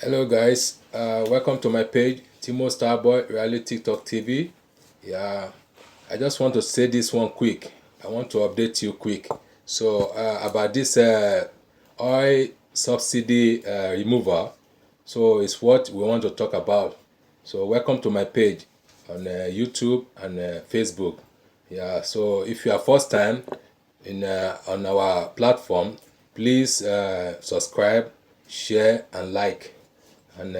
Hello guys, welcome to my page, Timo Starboy Reality TikTok TV. Yeah, I just want to say this one quick. I want to update you quick. So about this oil subsidy removal. So it's what we want to talk about. So welcome to my page on YouTube and Facebook. Yeah, so if you are first time in on our platform, please subscribe, share and like, and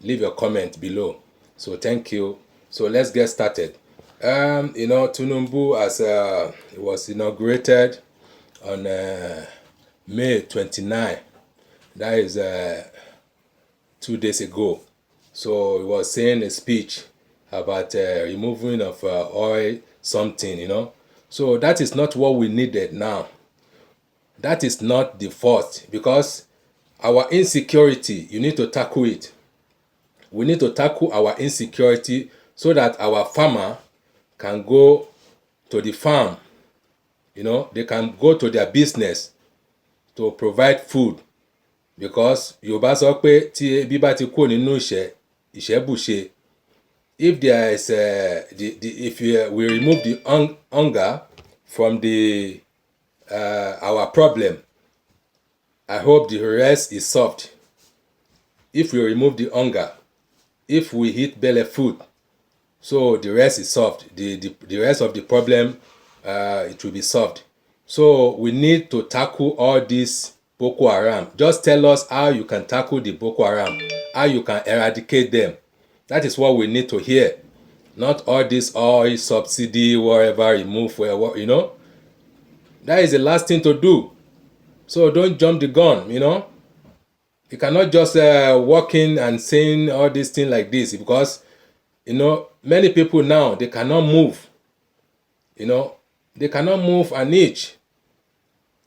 leave your comment below. So thank you. So let's get started. Tinubu as it was inaugurated on May 29. That is 2 days ago. So he was saying a speech about removing of oil something. So that is not what we needed now. That is not the first, because our insecurity, you need to tackle it. We need to tackle our insecurity so that our farmer can go to the farm. They can go to their business to provide food, because Yorùbá sọ pé tí ebi bá ti kúrò nínú ìṣẹ́ if there is if we remove the hunger from the our problem, I hope the rest is solved. If we remove the hunger, if we eat belle food, so the rest is solved. The rest of the problem, it will be solved. So we need to tackle all this Boko Haram. Just tell us how you can tackle the Boko Haram, how you can eradicate them. That is what we need to hear. Not all this oil subsidy, whatever, remove, That is the last thing to do. So don't jump the gun. You cannot just walk in and saying all these things like this, because many people now, they cannot move. They cannot move an inch.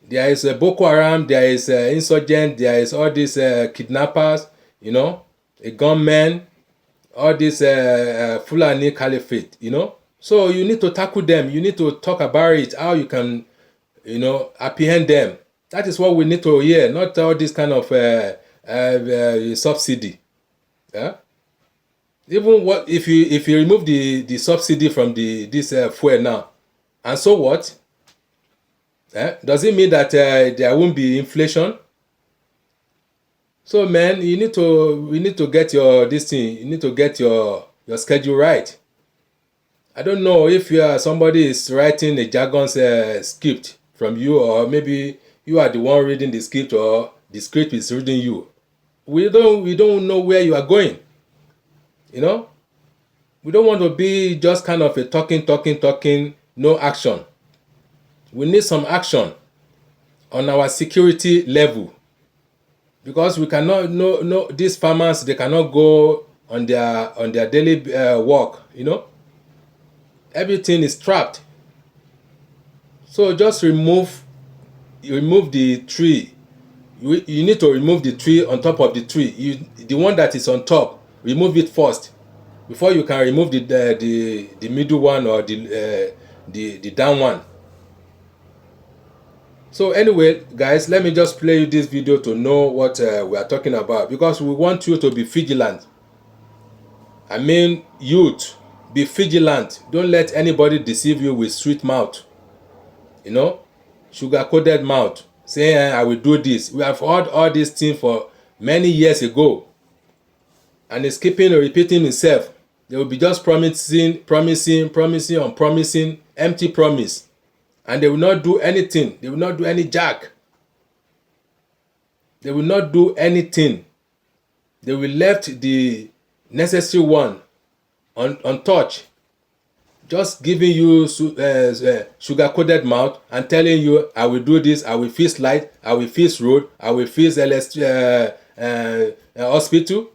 There is a Boko Haram, there is insurgent, there is all these kidnappers, a gunman, all this Fulani caliphate. So you need to tackle them. You need to talk about it, how you can, apprehend them. That is what we need to hear, not all this kind of subsidy. Yeah. Even what if you remove the subsidy from this fuel now, and so what? Does it mean that there won't be inflation? So man, we need to get your this thing. You need to get your schedule right. I don't know if somebody is writing a jargon script from you, or maybe you are the one reading the script, or the script is reading you. We don't know where you are going. We don't want to be just kind of a talking, no action. We need some action on our security level, because we cannot no these farmers, they cannot go on their daily work. Everything is trapped. So just remove the tree. You need to remove the tree on top of the tree. The one that is on top, remove it first before you can remove the middle one, or the down one. So anyway, guys, let me just play you this video to know what we are talking about, because we want you to be vigilant. I mean, youth, be vigilant. Don't let anybody deceive you with sweet mouth, sugar-coated mouth, saying I will do this. We have heard all these things for many years ago, and it's keeping repeating itself. They will be just promising, empty promise, and they will not do anything. They will not do any jack. They will not do anything. They will left the necessary one untouched, just giving you sugar-coated mouth and telling you, I will do this, I will fix light, I will fix road, I will fix hospital,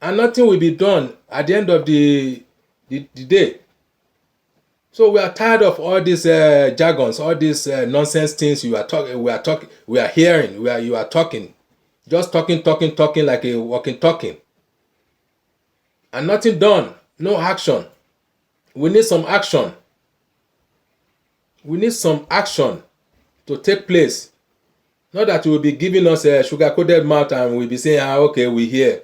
and nothing will be done at the end of the day. So we are tired of all these jargons, all these nonsense things we are hearing, you are talking, just talking like a walking talking, and nothing done, no action. We need some action. We need some action to take place. Not that you will be giving us a sugar-coated mouth and we'll be saying, okay, we hear.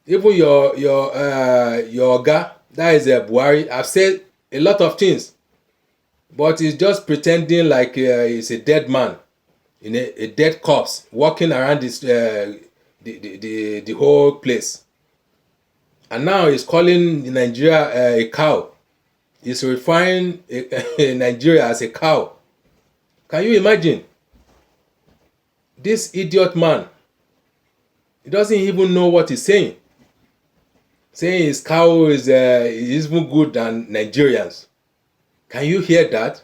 Even your Oga, that is Buhari, I've said a lot of things, but he's just pretending like he's a dead man, in a dead corpse, walking around this the whole place. And now he's calling Nigeria a cow. He's referring Nigeria as a cow. Can you imagine? This idiot man, he doesn't even know what he's saying. Saying his cow is even good than Nigerians. Can you hear that?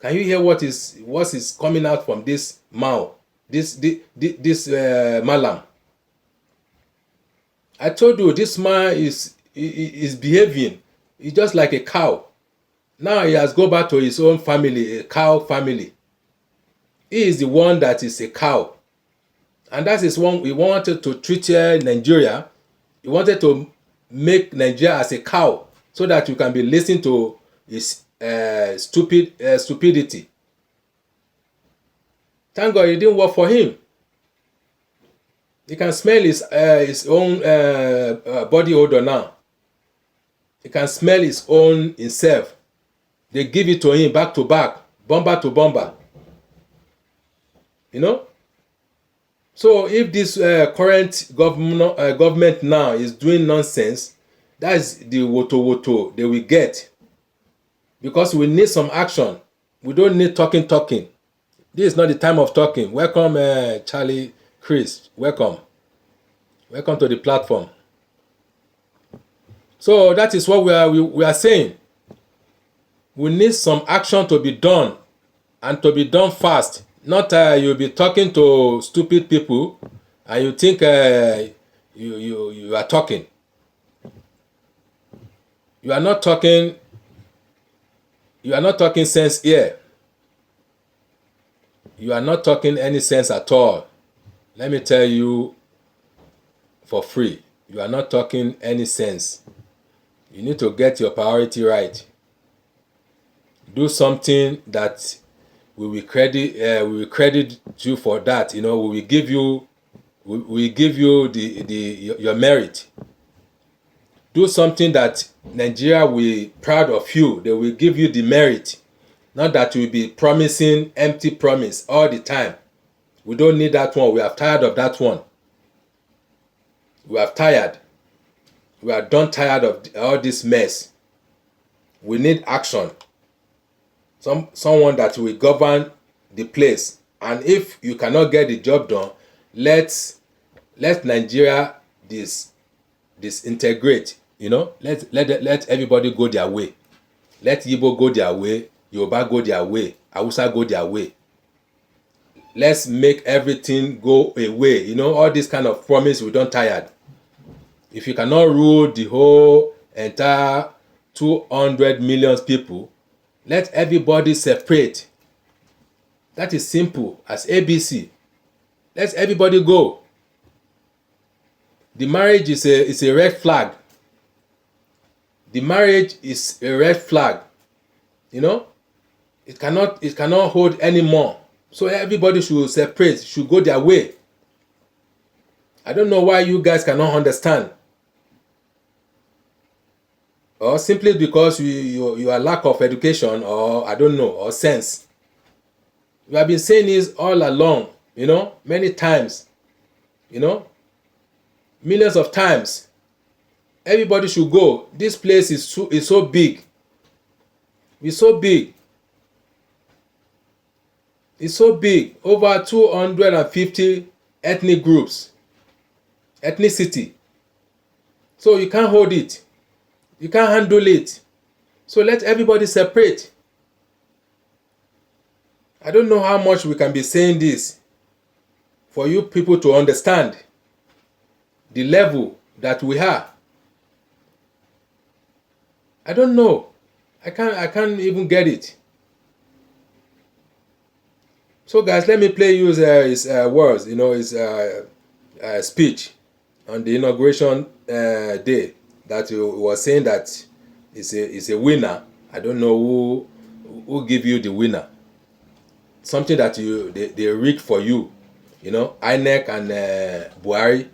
Can you hear what is coming out from this mouth, this malam? I told you this man is behaving. He's just like a cow. Now he has gone back to his own family, a cow family. He is the one that is a cow, and that is one he wanted to treat Nigeria. He wanted to make Nigeria as a cow so that you can be listening to his stupidity. Thank God it didn't work for him. He can smell his own body odor now. He can smell his own himself. They give it to him back to back, bomber to bomber. You know? So if this current government now is doing nonsense, that is the woto they will get. Because we need some action. We don't need talking. This is not the time of talking. Welcome, Charlie Chris. Welcome to the platform. So that is what we are saying. We need some action to be done, and to be done fast. Not you'll be talking to stupid people and you think you are talking. You are not talking sense here. You are not talking any sense at all. Let me tell you for free. You are not talking any sense. You need to get your priority right. Do something that we will credit you for that. You know, we will give you your merit. Do something that Nigeria will be proud of you. They will give you the merit. Not that you will be promising empty promise all the time. We don't need that one. We are tired of that one. We are tired. We are done tired of all this mess. We need action. Someone that will govern the place. And if you cannot get the job done, let Nigeria disintegrate. You know, let everybody go their way. Let Igbo go their way, Yoruba go their way, Hausa go their way. Let's make everything go away. You know, all this kind of promise, we don't tired. If you cannot rule the whole entire 200 million people, let everybody separate. That is simple as ABC. Let everybody go. The marriage is a red flag. The marriage is a red flag. You know, it cannot hold anymore. So everybody should separate, should go their way. I don't know why you guys cannot understand. Or simply because you are lack of education, or I don't know, or sense. We have been saying this all along, you know, many times, you know, millions of times. Everybody should go. This place is so big. It's so big. It's so big. Over 250 ethnic groups. Ethnicity. So you can't hold it. You can't handle it. So let everybody separate. I don't know how much we can be saying this for you people to understand the level that we are. I don't know. I can't even get it. So guys, let me play you his words, you know, his speech on the inauguration day, that he was saying that is a winner. I don't know who give you the winner. something that they rigged for you. You know, INEC and Buhari,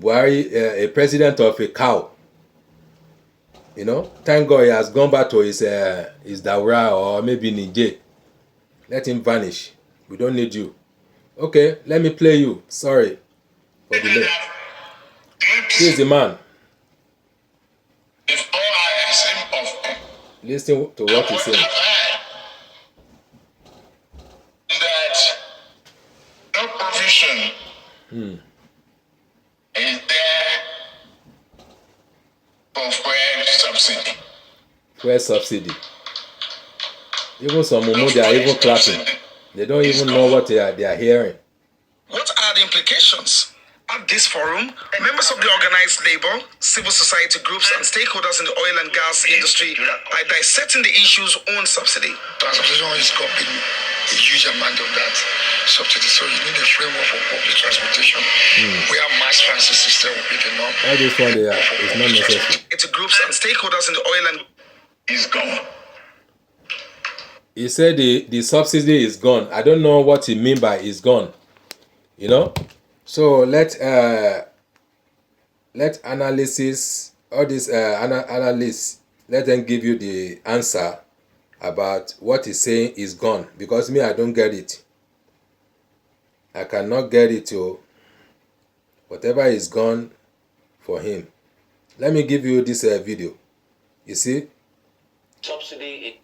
a president of a cow. You know, thank God he has gone back to his Daura or maybe Niger. Let him vanish. We don't need you. Okay, let me play you. Sorry for the delay. Here's the man. Listen to what he's saying. That no provision is there for fuel subsidy. Fuel subsidy. Even some Mumu, they are even clapping. They don't even know what they are hearing. What are the implications? At this forum, members of the organized labor, civil society groups, and stakeholders in the oil and gas industry are dissecting the issues on subsidy. Transportation is copying a huge amount of that subsidy, so you need a framework for public transportation where mass transit system will be the norm. All this one is not necessary. It's groups and stakeholders in the oil and is gone. He said the subsidy is gone. I don't know what he mean by is gone. You know. So let analysis, all these analysts, let them give you the answer about what he's saying is gone, because me, I don't get it. I cannot get it. Whatever is gone for him. Let me give you this video. You see? Subsidy.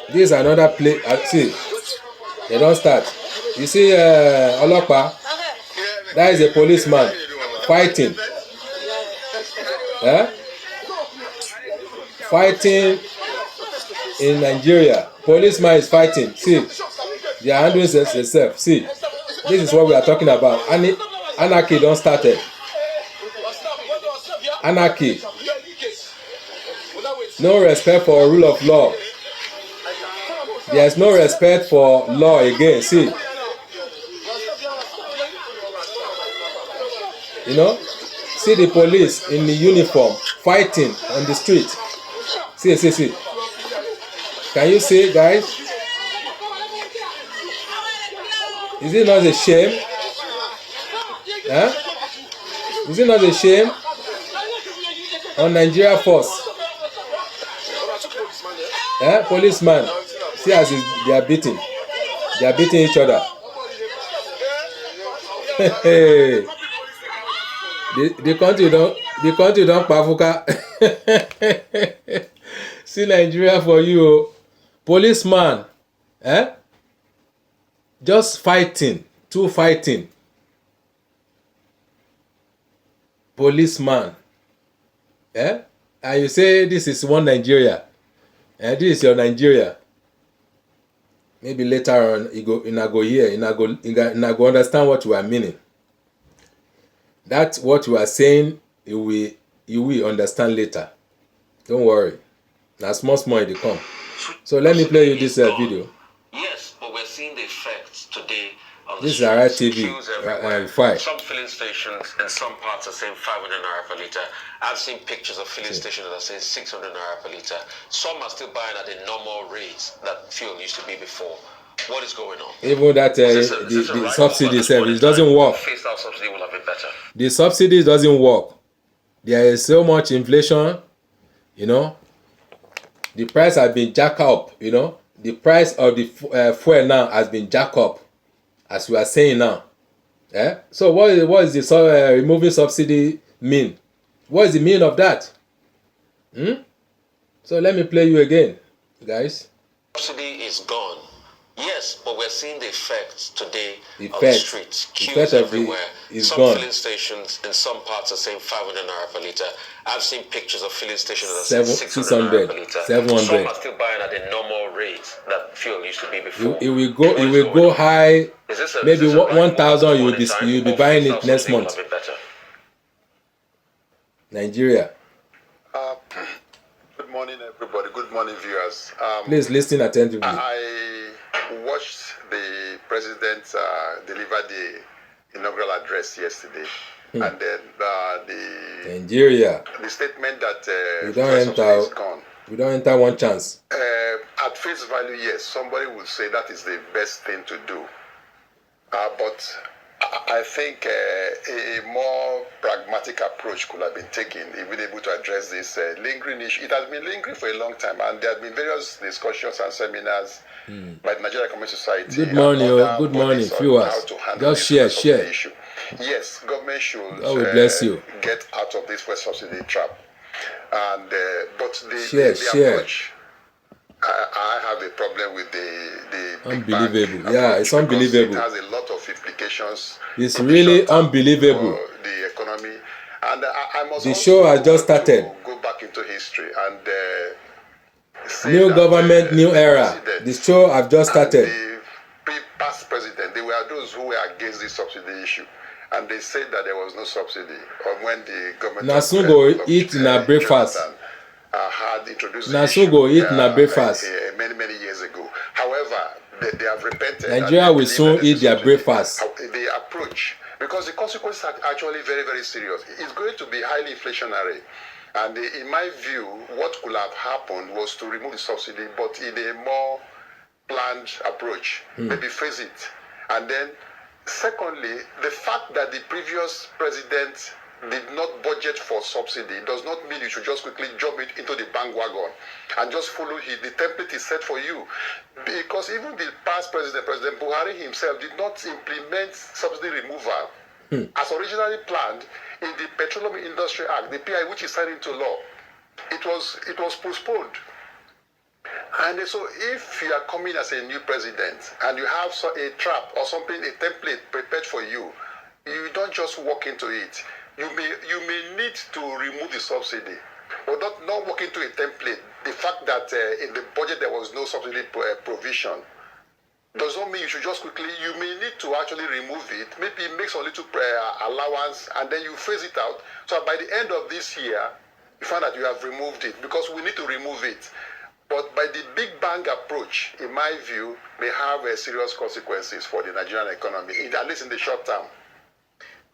This is another play. See, they don't start. You see, Olopa, that is a policeman fighting. Fighting in Nigeria. Policeman is fighting. See, they are handling themselves. See, this is what we are talking about. Anarchy don't start it. Anarchy. No respect for rule of law. There is no respect for law again. See. You know, see the police in the uniform fighting on the street. See. Can you see, guys? Is it not a shame? Is it not a shame on Nigeria force? Policeman, see as they are beating. They are beating each other. Hey. The country don't pafuka. See Nigeria for you. Policeman, just fighting, two fighting. Policeman, and you say this is one Nigeria, and this is your Nigeria. Maybe later on you go here, you go understand what you are meaning. That's what you are saying. You will understand later. Don't worry. Now small it come. So let me play you this video. Yes, but we're seeing the effects today. This is Ara TV. Some filling stations in some parts are saying 500 naira per liter. I've seen pictures of filling stations that are saying 600 naira per liter. Some are still buying at the normal rates that fuel used to be before. What is going on? Even that the subsidy service doesn't work. Phased-out subsidy will have been better. The subsidy doesn't work. There is so much inflation, you know. The price has been jacked up, you know. The price of the fuel now has been jacked up, as we are saying now. So what is the removing subsidy mean? What is the meaning of that? So let me play you again, guys. Subsidy is gone. Yes, but we're seeing the effects today on the streets. Queues everywhere. Some gone. filling stations in some parts are saying 500 naira per liter. I've seen pictures of filling stations that are saying 600 naira per liter. 700. Some are still buying at the normal rate that fuel used to be before. It will go high. Maybe 1,000. You will be buying it next month. Nigeria. Good morning, everybody. Good morning, viewers. Please listen attentively. I watched the president deliver the inaugural address yesterday, and then Nigeria. the statement that you don't enter. is gone. We don't enter one chance. At face value, yes, somebody would say that is the best thing to do. But I think a more pragmatic approach could have been taken if we're able to address this lingering issue. It has been lingering for a long time, and there have been various discussions and seminars by the Nigerian Community Society. Good morning, good morning, viewers. How to handle Just this share. subsidy issue. Yes, government should God will bless you. get out of this first subsidy trap. And but the Share. approach, I have a problem with the unbelievable. Yeah, it's unbelievable. It has a lot of implications. It's really unbelievable. For the economy, and I must. The show has just started. Go back into history and new government, new era. The show have just started. The past president, they were those who were against the subsidy issue, and they said that there was no subsidy. Or when the government Nasungo eat in a breakfast. Had introduced Nasungo eat in a breakfast. Many years ago. However, they have repented. Nigeria will soon eat their breakfast. The approach, because the consequences are actually very serious. It's going to be highly inflationary. And in my view, what could have happened was to remove the subsidy, but in a more planned approach. Maybe phase it. And then, secondly, the fact that the previous president did not budget for subsidy does not mean you should just quickly jump into the bandwagon and just follow the template is set for you. Because even the past president, President Buhari himself, did not implement subsidy removal as originally planned in the Petroleum Industry Act, the PI, which is signed into law. It was postponed. And so if you are coming as a new president and you have a trap or something, a template prepared for you, you don't just walk into it. You may need to remove the subsidy, but not walk into a template. The fact that in the budget there was no subsidy provision does not mean you should just quickly. You may need to actually remove it. Maybe make some little allowance, and then you phase it out. So by the end of this year, you find that you have removed it, because we need to remove it. But by the big bang approach, in my view, may have serious consequences for the Nigerian economy, at least in the short term.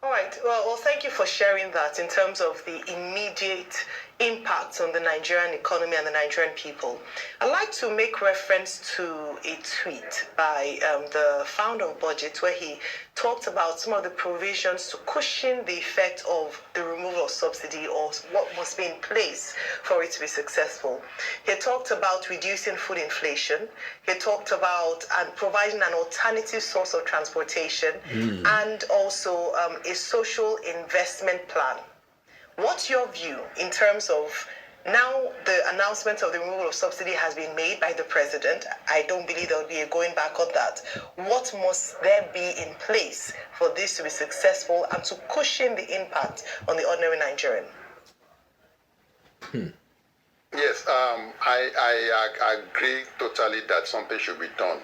All right. Well, thank you for sharing that in terms of the immediate impact on the Nigerian economy and the Nigerian people. I'd like to make reference to a tweet by the founder of Budget, where he talked about some of the provisions to cushion the effect of the removal of subsidy, or what must be in place for it to be successful. He talked about reducing food inflation. He talked about providing an alternative source of transportation, and also a social investment plan. What's your view in terms of, now the announcement of the removal of subsidy has been made by the president? I don't believe there will be a going back on that. What must there be in place for this to be successful and to cushion the impact on the ordinary Nigerian? Yes, I agree totally that something should be done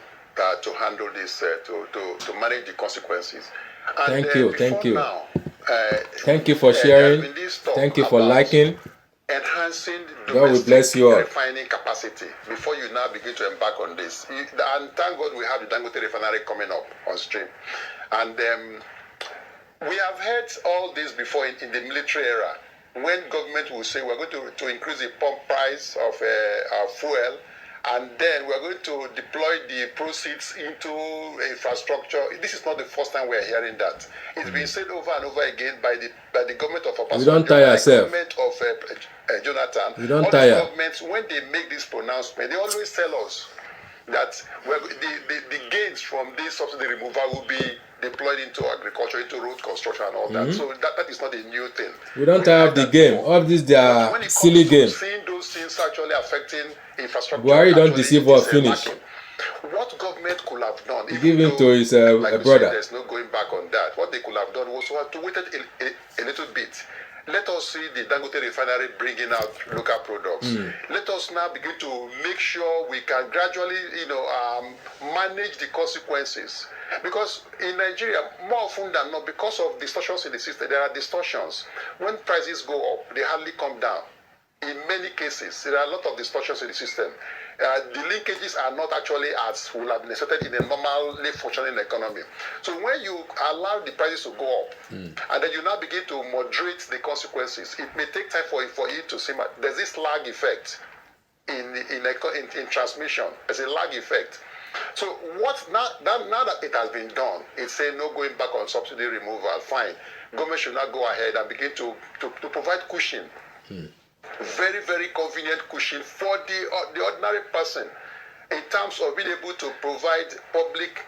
to handle this, to manage the consequences. And, Thank you. Now, thank you for sharing. Thank you for liking. Enhancing God will bless you all. Refining capacity before you now begin to embark on this. And thank God we have the Dangote refinery coming up on stream. And we have heard all this before in the military era, when government will say we're going to increase the pump price of fuel, and then we're going to deploy the proceeds into infrastructure. This is not the first time we're hearing that. It's been said over and over again by the government of Obasanjo, we don't tire ourselves. The government of Jonathan. We don't all tire. the governments, when they make this pronouncement, they always tell us that the gains from this subsidy removal will be deployed into agriculture, into road construction and all that. So that is not a new thing. We don't tire of the game. All this they are silly game. Seeing those things actually affecting infrastructure. Buhari don't deceive or finish. What government could have done? Give him to his like brother. Said, there's no going back on that. What they could have done was to wait a little bit. Let us see the Dangote refinery bringing out local products. Let us now begin to make sure we can gradually, manage the consequences. Because in Nigeria, more often than not, because of distortions in the system, there are distortions. When prices go up, they hardly come down. In many cases, there are a lot of distortions in the system. The linkages are not actually as will have been expected in a normally functioning economy. So when you allow the prices to go up, and then you now begin to moderate the consequences, it may take time for it to see. There's this lag effect. in transmission. There's a lag effect. So what now that it has been done, it's saying no going back on subsidy removal. Fine, government should not go ahead and begin to provide cushion, very very convenient cushion for the ordinary person in terms of being able to provide public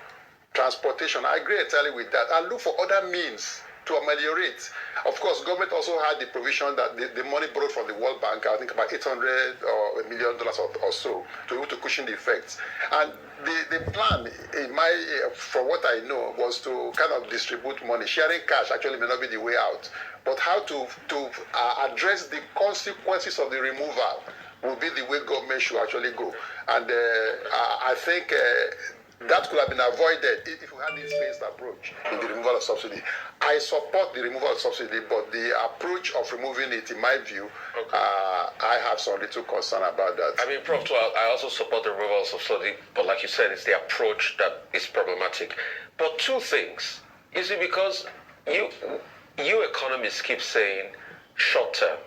transportation. I agree entirely with that, and look for other means to ameliorate. Of course, government also had the provision that the money borrowed from the World Bank, I think about $800 or $1 million or so, to be able to cushion the effects. And the plan, from what I know, was to kind of distribute money. Sharing cash actually may not be the way out, but how to address the consequences of the removal will be the way government should actually go. And I think that could have been avoided if we had this phased approach in the removal of subsidy. I support the removal of subsidy, but the approach of removing it, in my view, I have some little concern about that. I mean, Prof, I also support the removal of subsidy, but like you said, it's the approach that is problematic. But two things. You see, because you economists keep saying short term,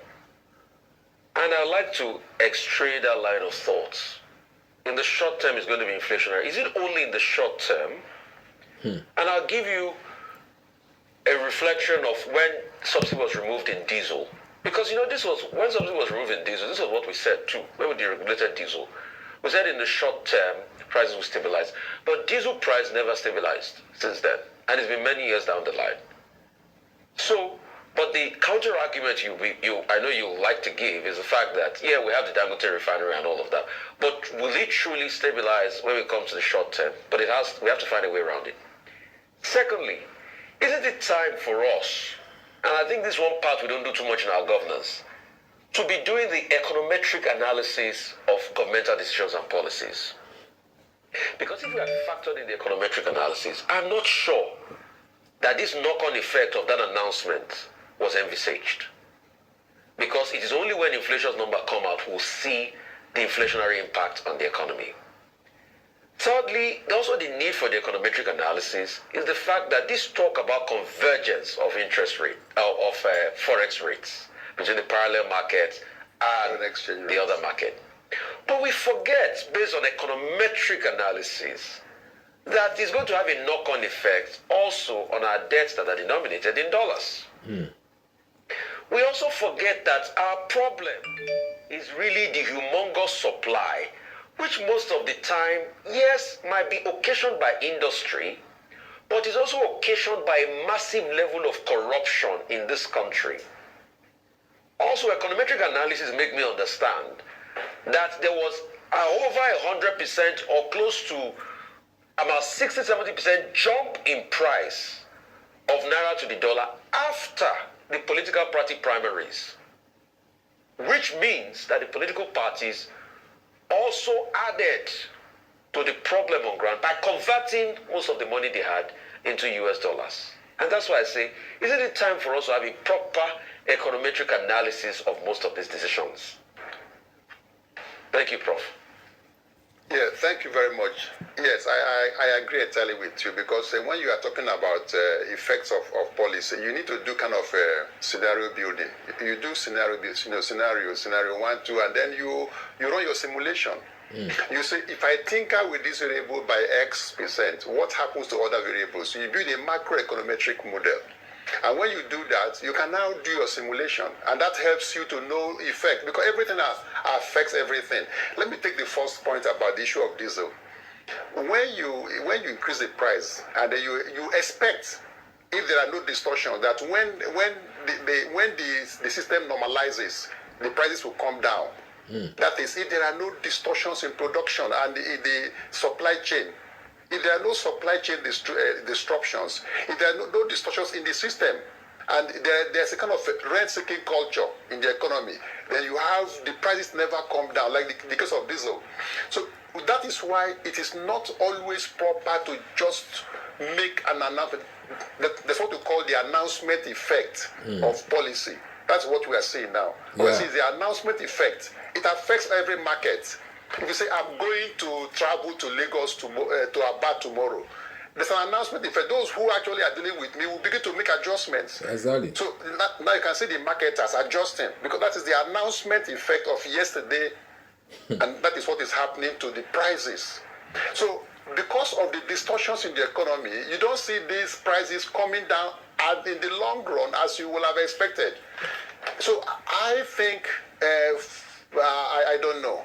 and I'd like to extray that line of thought. In the short term, it's going to be inflationary. Is it only in the short term? And I'll give you a reflection of when subsidy was removed in diesel. Because, this was, when subsidy was removed in diesel, this was what we said too, when we deregulated diesel. We said in the short term, prices will stabilize. But diesel price never stabilized since then. And it's been many years down the line. So, but the counter argument I know you like to give is the fact that, yeah, we have the Dangote refinery and all of that, but will it truly stabilize when it comes to the short term? But we have to find a way around it. Secondly, isn't it time for us, and I think this one part we don't do too much in our governance, to be doing the econometric analysis of governmental decisions and policies? Because if we had factored in the econometric analysis, I'm not sure that this knock-on effect of that announcement was envisaged. Because it is only when inflation's number come out we'll see the inflationary impact on the economy. Thirdly, also the need for the econometric analysis is the fact that this talk about convergence of interest rate, of forex rates between the parallel market and the other market. But we forget, based on econometric analysis, that it's going to have a knock-on effect also on our debts that are denominated in dollars. We also forget that our problem is really the humongous supply, which most of the time, yes, might be occasioned by industry, but is also occasioned by a massive level of corruption in this country. Also, econometric analysis make me understand that there was over 100% or close to about 60-70% jump in price of naira to the dollar after the political party primaries, which means that the political parties also added to the problem on ground by converting most of the money they had into US dollars. And that's why I say, isn't it time for us to have a proper econometric analysis of most of these decisions? Thank you, Prof. Yeah, thank you very much. Yes, I agree entirely with you, because when you are talking about effects of policy, you need to do kind of scenario building. You do scenario 1, 2, and then you run your simulation. You say, if I tinker with this variable by X%, what happens to other variables? So you build a macroeconometric model. And when you do that, you can now do your simulation, and that helps you to know effect, because everything affects everything. Let me take the first point about the issue of diesel. When you increase the price, and then you expect, if there are no distortions, that when the system normalizes, the prices will come down. That is, if there are no distortions in production and the supply chain. If there are no supply chain disruptions, if there are no distortions in the system, and there's a kind of rent-seeking culture in the economy, then you have the prices never come down, like the case of diesel. So that is why it is not always proper to just make an announcement. That's what we call the announcement effect of policy. That's what we are seeing now. Because it's the announcement effect. It affects every market. If you say, I'm going to travel to Lagos to Aba tomorrow, there's an announcement. If those who actually are dealing with me will begin to make adjustments. Exactly. So now you can see the marketers adjusting, because that is the announcement effect of yesterday And that is what is happening to the prices. So because of the distortions in the economy, you don't see these prices coming down in the long run as you will have expected. So I think, I don't know,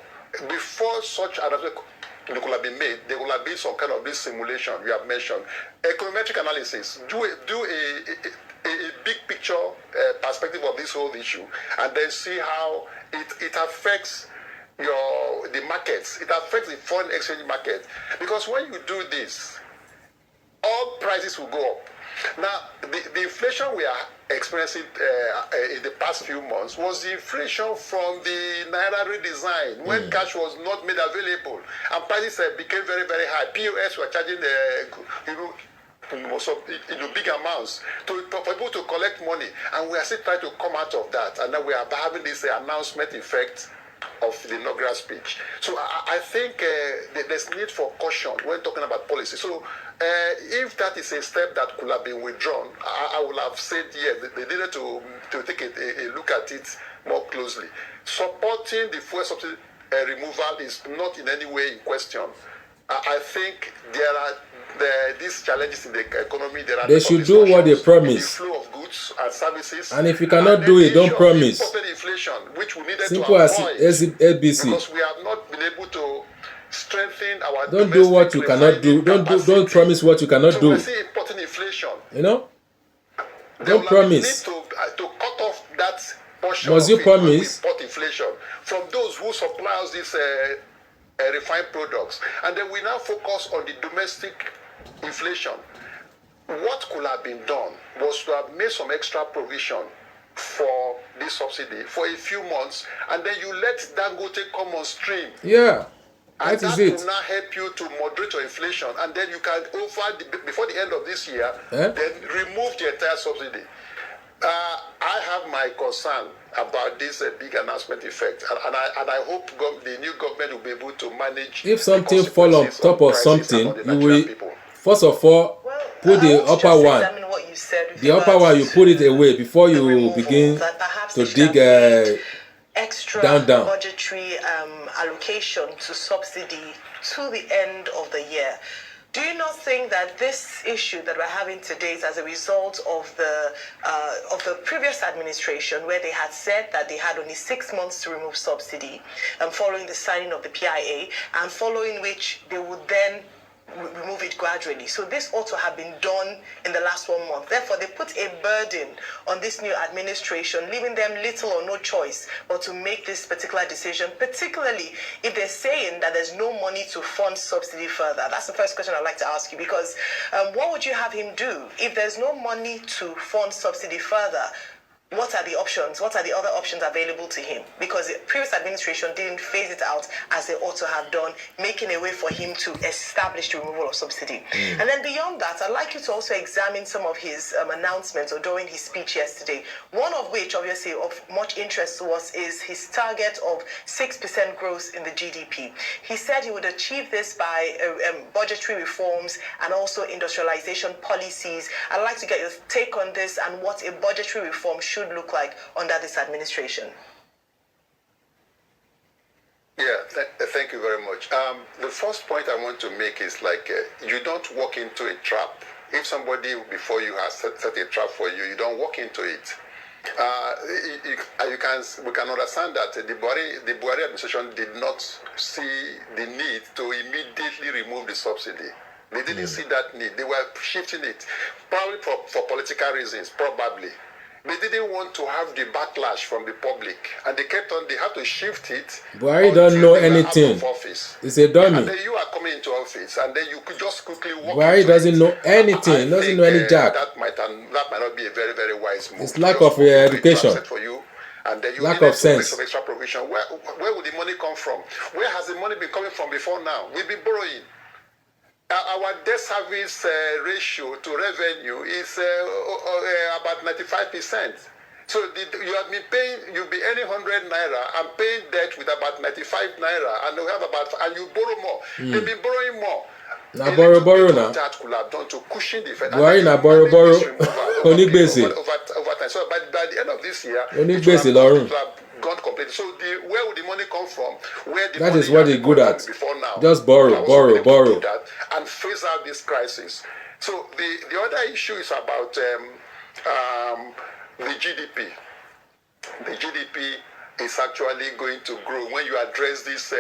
before such adaptation could have been made, there will have been some kind of this simulation you have mentioned. Econometric analysis, do a big picture perspective of this whole issue, and then see how it affects the markets. It affects the foreign exchange market. Because when you do this, all prices will go up. Now, the inflation we are experiencing in the past few months was the inflation from the Naira redesign, when cash was not made available, and prices became very, very high. POS were charging big amounts for people to collect money, and we are still trying to come out of that. And then we are having this announcement effect of the inaugural speech. So I think there's need for caution when talking about policy. So if that is a step that could have been withdrawn, I would have said yes, they needed to take a look at it more closely. Supporting the fuel subsidy removal is not in any way in question. I think there are these challenges in the economy. They should do what they promise. The flow of goods and services. And if you cannot do it, don't promise. Inflation, which we needed Simple to as avoid, ABC. because we have not been able to strengthen our. Don't do what you cannot do. Don't promise what you cannot so do. We're seeing importing inflation. You know. Don't promise. Need to cut off that portion. Must you promise? Import inflation from those who supply us these refined products, and then we now focus on the domestic inflation. What could have been done was to have made some extra provision for this subsidy for a few months, and then you let Dangote come on stream. Yeah, and that is it. it. Will now help you to moderate your inflation, and then you can before the end of this year, then remove the entire subsidy. I have my concern about this big announcement effect, and I hope the new government will be able to manage. If something fall on top of something, you will first of all put the upper one. The upper one, you put it away before you begin to dig extra down. budgetary allocation to subsidy to the end of the year. Do you not think that this issue that we're having today is as a result of the previous administration, where they had said that they had only 6 months to remove subsidy, following the signing of the PIA, and following which they would then remove it gradually? So this ought to have been done in the last 1 month. Therefore, they put a burden on this new administration, leaving them little or no choice but to make this particular decision, particularly if they're saying that there's no money to fund subsidy further. That's the first question I'd like to ask you, because what would you have him do if there's no money to fund subsidy further? What are the options? What are the other options available to him? Because the previous administration didn't phase it out as they ought to have done, making a way for him to establish the removal of subsidy. And then beyond that, I'd like you to also examine some of his announcements or during his speech yesterday. One of which, obviously, of much interest to us is his target of 6% growth in the GDP. He said he would achieve this by budgetary reforms and also industrialization policies. I'd like to get your take on this and what a budgetary reform should look like under this administration. Yeah, thank you very much. The first point I want to make is you don't walk into a trap. If somebody before you has set a trap for you, you don't walk into it. We can understand that the Buhari administration did not see the need to immediately remove the subsidy. They didn't see that need. They were shifting it, probably for political reasons, probably. They didn't want to have the backlash from the public, and they had to shift it. Buhari don't know anything. It's a dummy. And then you are coming into office, and then you could just quickly walk Buhari into doesn't it. know anything. Doesn't know any jack. That might not be a very, very wise move. It's lack of education. For you, and then you lack of sense. Some extra provision. Where would the money come from? Where has the money been coming from before now? We've been borrowing. Our debt service ratio to revenue is about 95%. So you'll be earning 100 naira and paying debt with about 95 naira, and you borrow more. They've been borrowing more. Now borrow now. That could have done to cushion the effect. Why na borrow? Over time. So by the end of this year, it would have gone completely. So where would the money come from? Where the That money is what has they're good at. before now. Just borrow, I was able borrow. to do that and phase out this crisis. So the other issue is about the GDP. The GDP is actually going to grow when you address these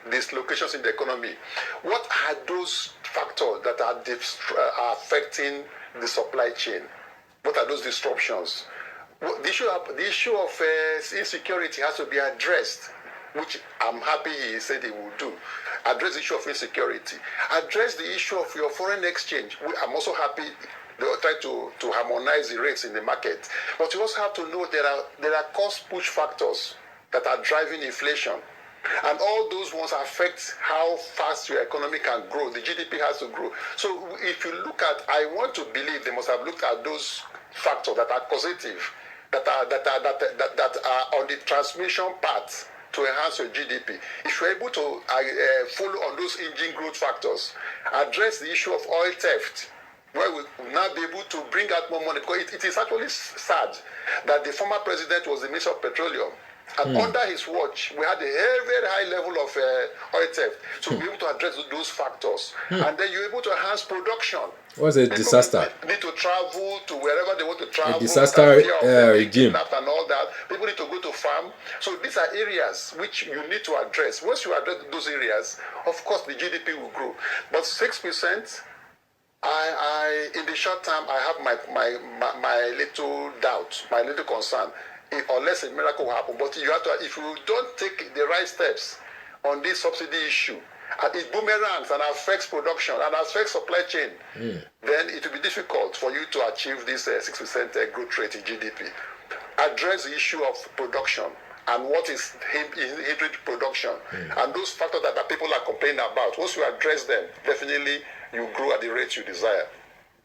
dislocations in the economy. What are those factors that are affecting the supply chain? What are those disruptions? The issue of insecurity has to be addressed, which I'm happy he said he will do. Address the issue of insecurity. Address the issue of your foreign exchange. I'm also happy they will try to harmonize the rates in the market. But you also have to know there are cost push factors that are driving inflation. And all those ones affect how fast your economy can grow. The GDP has to grow. So if you look at, I want to believe they must have looked at those factors that are causative, that are on the transmission path to enhance your GDP. If you're able to follow on those engine growth factors, address the issue of oil theft, where we will now be able to bring out more money, because it is actually sad that the former president was the Minister of Petroleum. And under his watch, we had a very, very high level of oil theft. So we're able to address those factors. And then you're able to enhance production. It was a disaster. People need to travel to wherever they want to travel. A disaster regime. And all that. People need to go to farm. So these are areas which you need to address. Once you address those areas, of course, the GDP will grow. But 6%, I in the short term, I have my little doubt, my little concern. Unless a miracle will happen, but you have to. If you don't take the right steps on this subsidy issue, and it boomerangs and affects production and affects supply chain, then it will be difficult for you to achieve this 6% growth rate in GDP. Address the issue of production and what is hindering production, and those factors that people are complaining about. Once you address them, definitely you grow at the rate you desire.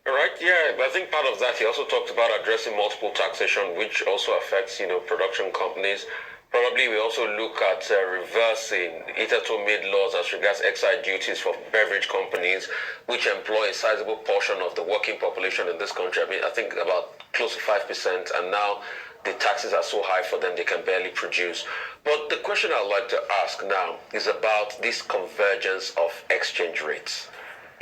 All right, yeah, but I think part of that, he also talked about addressing multiple taxation, which also affects, production companies. Probably we also look at reversing hitherto made laws as regards excise duties for beverage companies, which employ a sizable portion of the working population in this country. I think about close to 5%, and now the taxes are so high for them they can barely produce. But the question I'd like to ask now is about this convergence of exchange rates.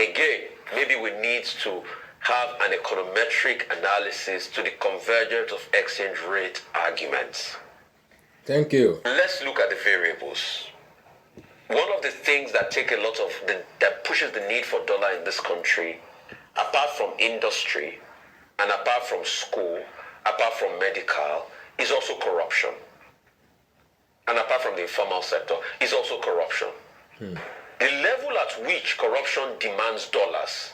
Again, maybe we need to have an econometric analysis to the convergence of exchange rate arguments. Thank you. Let's look at the variables. One of the things that that pushes the need for dollar in this country, apart from industry and apart from school, apart from medical, is also corruption. And apart from the informal sector, is also corruption. The level at which corruption demands dollars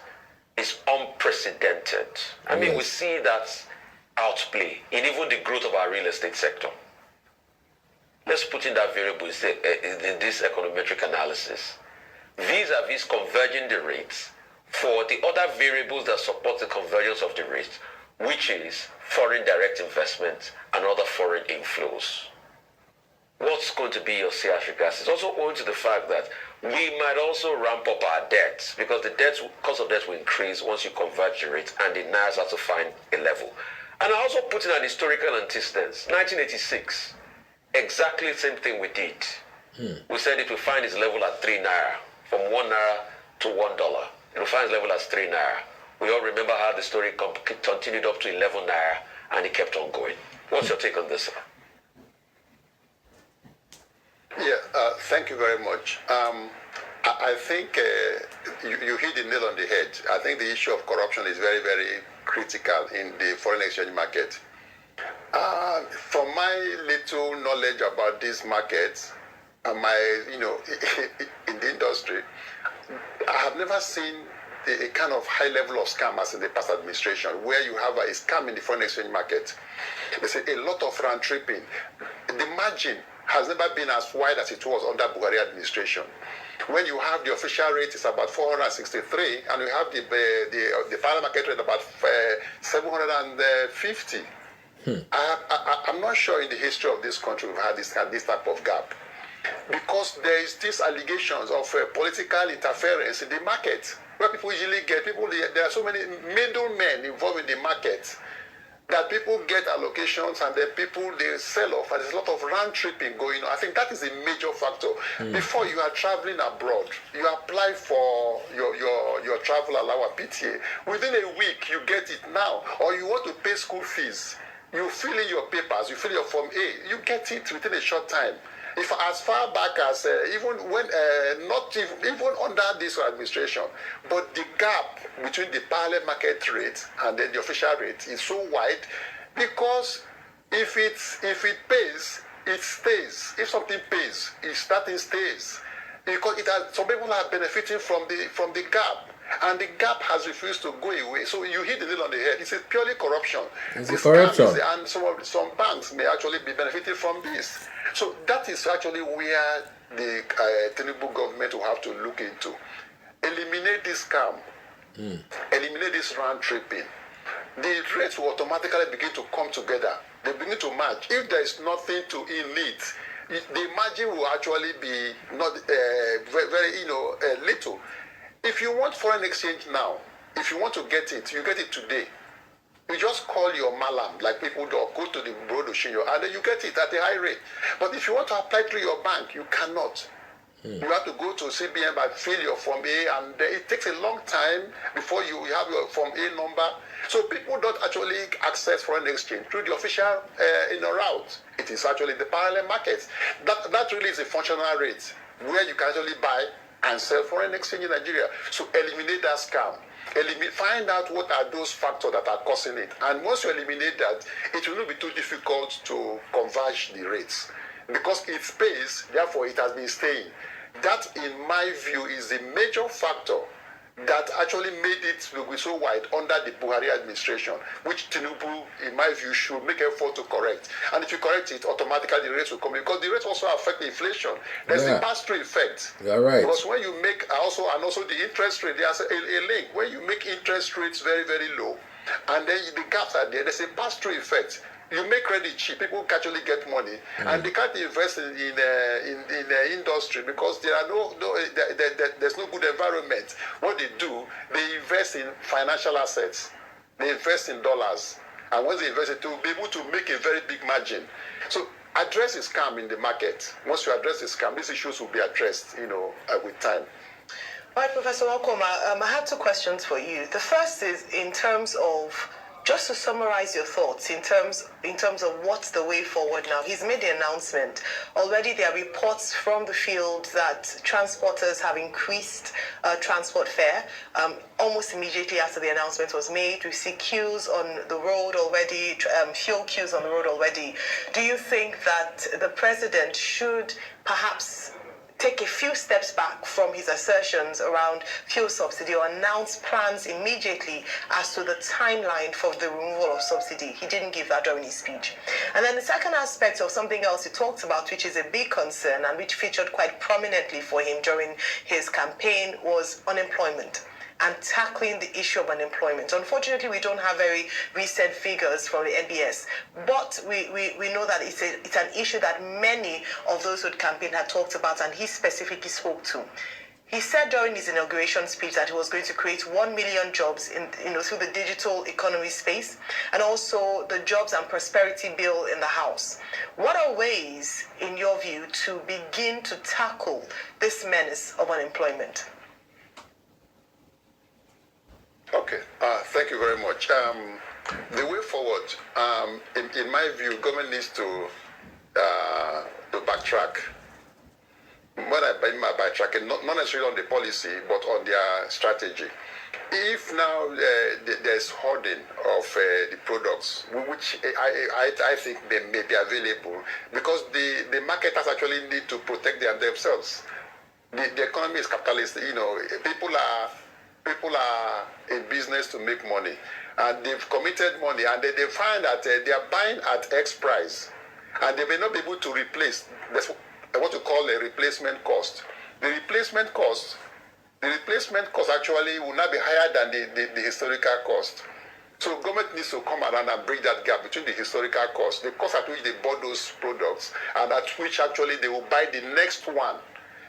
is unprecedented. We see that outplay in even the growth of our real estate sector. Let's put in that variable in this econometric analysis. Vis-a-vis converging the rates for the other variables that support the convergence of the rates, which is foreign direct investment and other foreign inflows. What's going to be your say as regards? It's also owing to the fact that we might also ramp up our debts, because the cost of debt will increase once you converge the rates, and the Naira has to find a level. And I also put in an historical antecedent. 1986, exactly the same thing we did. We said it will find its level at 3 Naira, from 1 Naira to $1. It will find its level at 3 Naira. We all remember how the story continued up to 11 Naira, and it kept on going. What's your take on this, sir? Yeah, thank you very much. I think you hit the nail on the head. I think the issue of corruption is very, very critical in the foreign exchange market. From my little knowledge about this market, and my, in the industry, I have never seen a kind of high level of scam as in the past administration, where you have a scam in the foreign exchange market. There's a lot of round tripping. The margin has never been as wide as it was under Buhari administration. When you have the official rate is about 463, and you have the final market rate about 750. I'm not sure in the history of this country we've had this type of gap, because there is these allegations of political interference in the market, where people usually get there are so many middlemen involved in the market that people get allocations and then people, they sell off, and there's a lot of round tripping going on. I think that is a major factor. Before you are traveling abroad, you apply for your travel allowance PTA. Within a week, you get it now. Or you want to pay school fees. You fill in your papers, you fill your Form A, you get it within a short time. If as far back as even when not even under this administration, but the gap between the parallel market rate and then the official rate is so wide, because if it pays, it stays. If something pays, that thing stays, because some people are benefiting from the gap. And the gap has refused to go away. So you hit the nail on the head. It's purely corruption. It's corruption. And some banks may actually be benefiting from this. So that is actually where the Tinubu government will have to look into. Eliminate this scam. Eliminate this round tripping. The rates will automatically begin to come together. They begin to match. If there is nothing to in it, the margin will actually be not very little. If you want foreign exchange now, if you want to get it, you get it today. You just call your malam, like people do, or go to the bureau de change, and then you get it at a high rate. But if you want to apply through your bank, you cannot. You have to go to CBN and fill your Form A, and it takes a long time before you have your Form A number. So people don't actually access foreign exchange through the official route. It is actually the parallel market. That really is a functional rate where you can actually buy and sell foreign exchange in Nigeria. So eliminate that scam. Find out what are those factors that are causing it. And once you eliminate that, it will not be too difficult to converge the rates. Because it pays, therefore it has been staying. That, in my view, is the major factor that actually made it be so wide under the Buhari administration, which Tinubu, in my view, should make effort to correct. And if you correct it, automatically the rates will come in, because the rates also affect inflation. There's a pass-through effect. You're right. Because when you make also the interest rate, there's a link. When you make interest rates very, very low, and then the gaps are there, there's a pass-through effect. You make credit cheap, people can actually get money, and they can't invest in the industry because there's no good environment. What they do, they invest in financial assets, they invest in dollars, and once they invest it, to be able to make a very big margin. So address the scam in the market. Once you address the scam, these issues will be addressed, with time. All right, Professor Okoma, I have two questions for you. The first is in terms of, just to summarize your thoughts in terms of what's the way forward now. He's made the announcement. Already there are reports from the field that transporters have increased transport fare. Almost immediately after the announcement was made, we see queues on the road already, fuel queues on the road already. Do you think that the president should perhaps take a few steps back from his assertions around fuel subsidy, or announce plans immediately as to the timeline for the removal of subsidy? He didn't give that during his speech. And then the second aspect of something else he talked about, which is a big concern and which featured quite prominently for him during his campaign, was unemployment and tackling the issue of unemployment. Unfortunately, we don't have very recent figures from the NBS, but we know that it's an issue that many of those who campaigned had talked about, and he specifically spoke to. He said during his inauguration speech that he was going to create 1 million jobs through the digital economy space, and also the Jobs and Prosperity Bill in the House. What are ways, in your view, to begin to tackle this menace of unemployment? Okay, thank you very much. The way forward, in my view, government needs to backtrack. What I mean by backtracking, not necessarily on the policy, but on their strategy. If now there's hoarding of the products, which I think they may be available, because the marketers actually need to protect themselves. The economy is capitalist. People are in business to make money, and they've committed money, and they find that they are buying at X price, and they may not be able to replace. That's what you call a replacement cost. The replacement cost actually will not be higher than the historical cost. So government needs to come around and bridge that gap between the historical cost, the cost at which they bought those products, and at which actually they will buy the next one.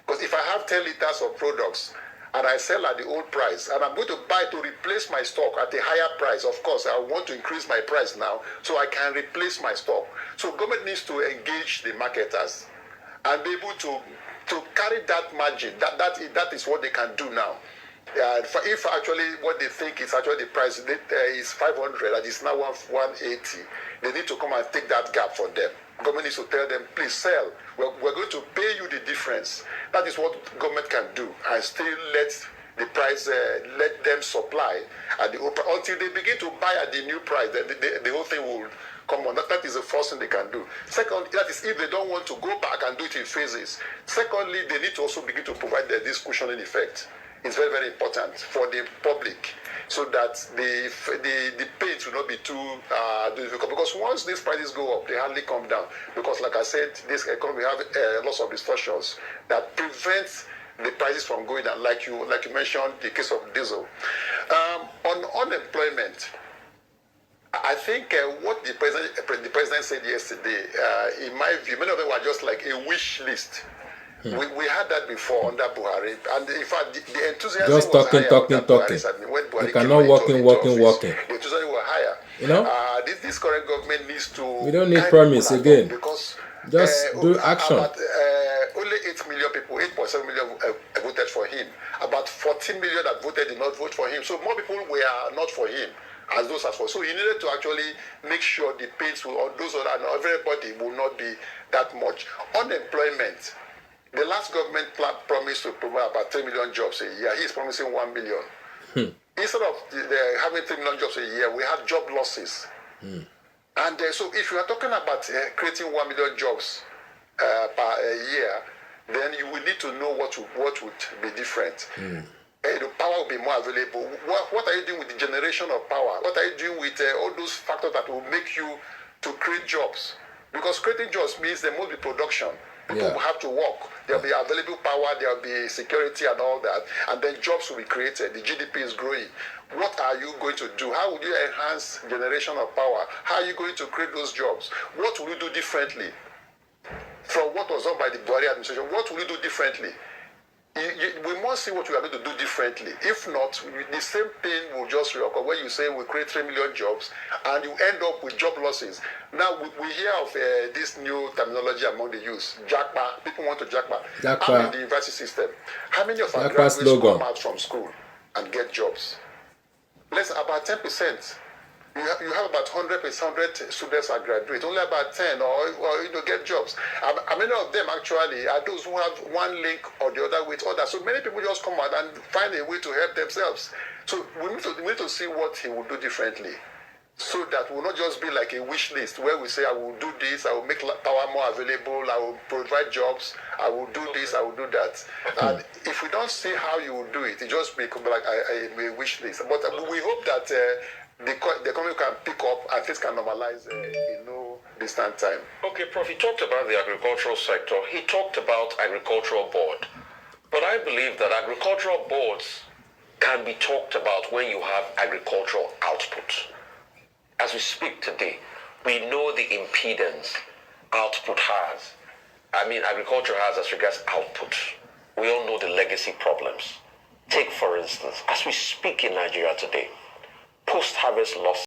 Because if I have 10 liters of products, and I sell at the old price, and I'm going to buy to replace my stock at a higher price. Of course, I want to increase my price now so I can replace my stock. So government needs to engage the marketers and be able to carry that margin. That is what they can do now. If actually what they think is actually the price is 500 and it's now 180, they need to come and take that gap for them. Government needs to tell them, please sell. We're going to pay you the difference. That is what government can do, and still let the price, let them supply at the open until they begin to buy at the new price. The whole thing will come on. That is the first thing they can do. Second, that is if they don't want to go back and do it in phases. Secondly, they need to also begin to provide this cushioning effect. It's very, very important for the public, so that the pains will not be too difficult. Because once these prices go up, they hardly come down. Because like I said, this economy have lots of distortions that prevents the prices from going down. Like you mentioned, the case of diesel. On unemployment, I think what the president said yesterday, in my view, many of them were just like a wish list. We had that before under Buhari, and in fact, the enthusiasm just was talking. when Buhari They cannot walking. The enthusiasm was higher. You know, this current government needs to. We don't need promise again. Because just do action. About, only 8 million people, 8.7 million voted for him. About 14 million that voted did not vote for him. So more people were not for him as those as for. So he needed to actually make sure the pains on those other, and everybody will not be that much. Unemployment. The last government promised to provide about 3 million jobs a year. He's promising 1 million. Instead of having 3 million jobs a year, we have job losses. And so if you are talking about creating 1 million jobs per year, then you will need to know what would be different. The power will be more available. What are you doing with the generation of power? What are you doing with all those factors that will make you to create jobs? Because creating jobs means there must be production. People will have to work. There will be available power, there will be security and all that. And then jobs will be created. The GDP is growing. What are you going to do? How will you enhance generation of power? How are you going to create those jobs? What will you do differently from what was done by the Buhari administration? What will you do differently? We must see what we are going to do differently. If not, the same thing will just reoccur when you say we create 3 million jobs and you end up with job losses. Now, we hear of this new terminology among the youth, Jackpa. People want to Jackpa. How in the university system, how many of our graduates come out from school and get jobs? Less about 10%. You have about 100 students that graduate, only about 10 or get jobs. And many of them actually are those who have one link or the other with others. So many people just come out and find a way to help themselves. So we need to see what he will do differently, so that will not just be like a wish list where we say, I will do this, I will make power more available, I will provide jobs, I will do this, I will do that. And if we don't see how you will do it, it just becomes like a wish list. But we hope that the economy can pick up and things can normalize in no distant time. Okay, Prof, he talked about the agricultural sector. He talked about agricultural board. But I believe that agricultural boards can be talked about when you have agricultural output. As we speak today, we know the impedance output has. I mean, agriculture has as regards output. We all know the legacy problems. Take, for instance, as we speak in Nigeria today, post-harvest loss